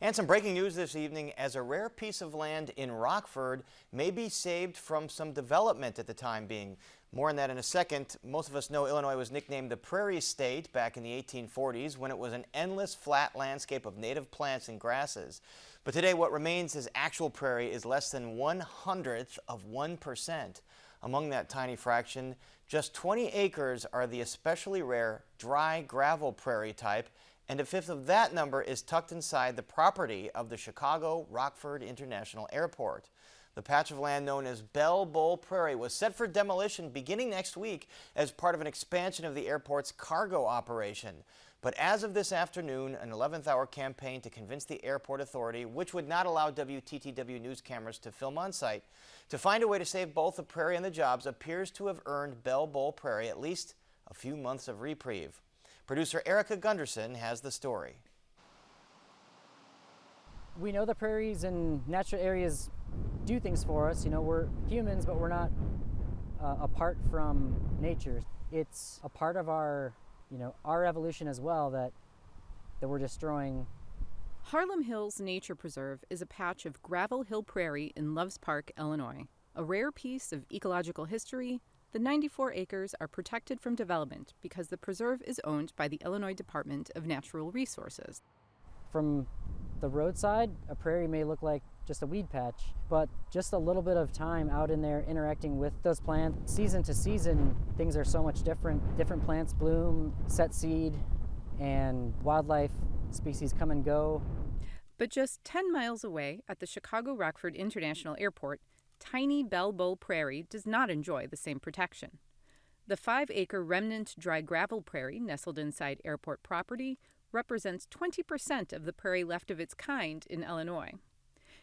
And some breaking news this evening as a rare piece of land in Rockford may be saved from some development at the time being. More on that in a second. Most of us know Illinois was nicknamed the Prairie State back in the 1840s when it was an endless flat landscape of native plants and grasses. But today what remains as actual prairie is less than 1/100th of 1%. Among that tiny fraction, just 20 acres are the especially rare dry gravel prairie type, and a fifth of that number is tucked inside the property of the Chicago Rockford International Airport. The patch of land known as Bell Bowl Prairie was set for demolition beginning next week as part of an expansion of the airport's cargo operation. But as of this afternoon, an 11th-hour campaign to convince the Airport Authority, which would not allow WTTW news cameras to film on site, to find a way to save both the prairie and the jobs appears to have earned Bell Bowl Prairie at least a few months of reprieve. Producer Erica Gunderson has the story. We know the prairies and natural areas do things for us. You know, we're humans, but we're not apart from nature. It's a part of our evolution as well that we're destroying. Harlem Hills Nature Preserve is a patch of gravel hill prairie in Loves Park, Illinois. A rare piece of ecological history, the 94 acres are protected from development because the preserve is owned by the Illinois Department of Natural Resources. From the roadside, a prairie may look like just a weed patch, but just a little bit of time out in there interacting with those plants. Season to season, things are so much different. Different plants bloom, set seed, and wildlife species come and go. But just 10 miles away at the Chicago Rockford International Airport, tiny Bell Bowl Prairie does not enjoy the same protection. The 5-acre remnant dry gravel prairie nestled inside airport property represents 20% of the prairie left of its kind in Illinois.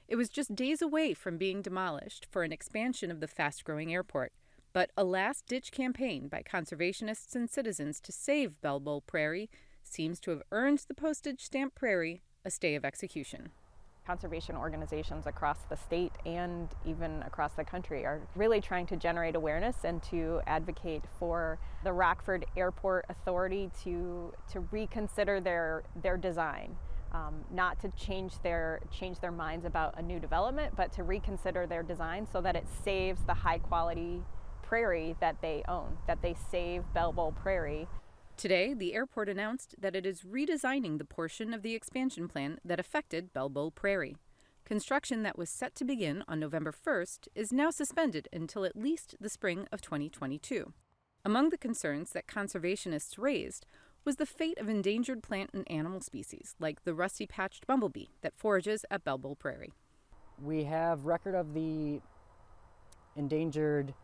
It was just days away from being demolished for an expansion of the fast-growing airport, but a last-ditch campaign by conservationists and citizens to save Bell Bowl Prairie seems to have earned the postage stamp prairie a stay of execution. Conservation organizations across the state and even across the country are really trying to generate awareness and to advocate for the Rockford Airport Authority to reconsider their design. Not to change their minds about a new development, but to reconsider their design so that it saves the high quality prairie that they own, that they save Bell Bowl Prairie. Today, the airport announced that it is redesigning the portion of the expansion plan that affected Bell Bowl Prairie. Construction that was set to begin on November 1st is now suspended until at least the spring of 2022. Among the concerns that conservationists raised was the fate of endangered plant and animal species, like the rusty-patched bumblebee that forages at Bell Bowl Prairie. We have record of the endangered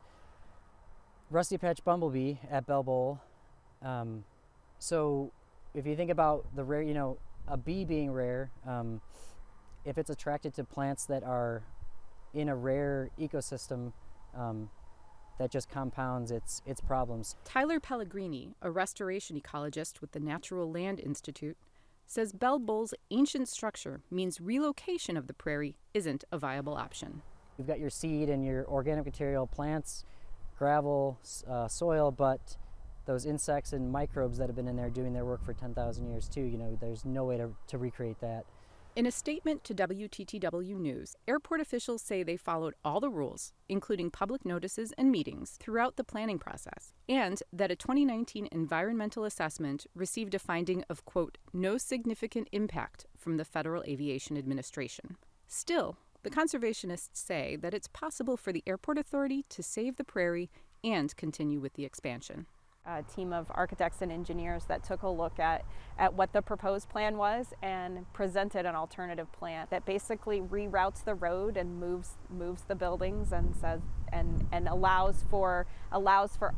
rusty-patched bumblebee at Bell Bowl. So if you think about the rare, a bee being rare, if it's attracted to plants that are in a rare ecosystem, that just compounds its problems. Tyler Pellegrini, a restoration ecologist with the Natural Land Institute, says Bell Bowl's ancient structure means relocation of the prairie isn't a viable option. You've got your seed and your organic material, plants, gravel, soil, but those insects and microbes that have been in there doing their work for 10,000 years too, there's no way to recreate that. In a statement to WTTW News, airport officials say they followed all the rules, including public notices and meetings, throughout the planning process, and that a 2019 environmental assessment received a finding of, quote, no significant impact from the Federal Aviation Administration. Still, the conservationists say that it's possible for the Airport Authority to save the prairie and continue with the expansion. A team of architects and engineers that took a look at what the proposed plan was and presented an alternative plan that basically reroutes the road and moves the buildings and says and allows for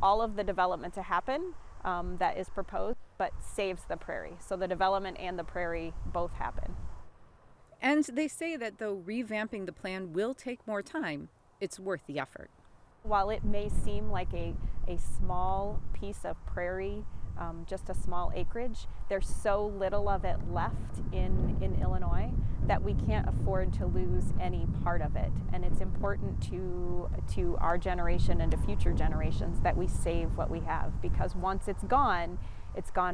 all of the development to happen that is proposed, but saves the prairie. So the development and the prairie both happen. And they say that though revamping the plan will take more time, it's worth the effort. While it may seem like a small piece of prairie, just a small acreage, there's so little of it left in Illinois that we can't afford to lose any part of it. And it's important to our generation and to future generations that we save what we have, because once it's gone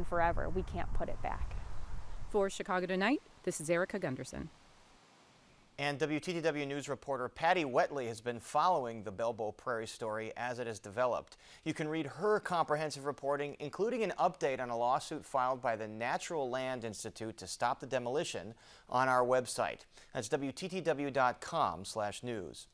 forever. We can't put it back. For Chicago Tonight, This is Erica Gunderson. And WTTW News reporter Patty Wetley has been following the Bell Bowl Prairie story as it has developed. You can read her comprehensive reporting, including an update on a lawsuit filed by the Natural Land Institute to stop the demolition, on our website. That's WTTW.com/news.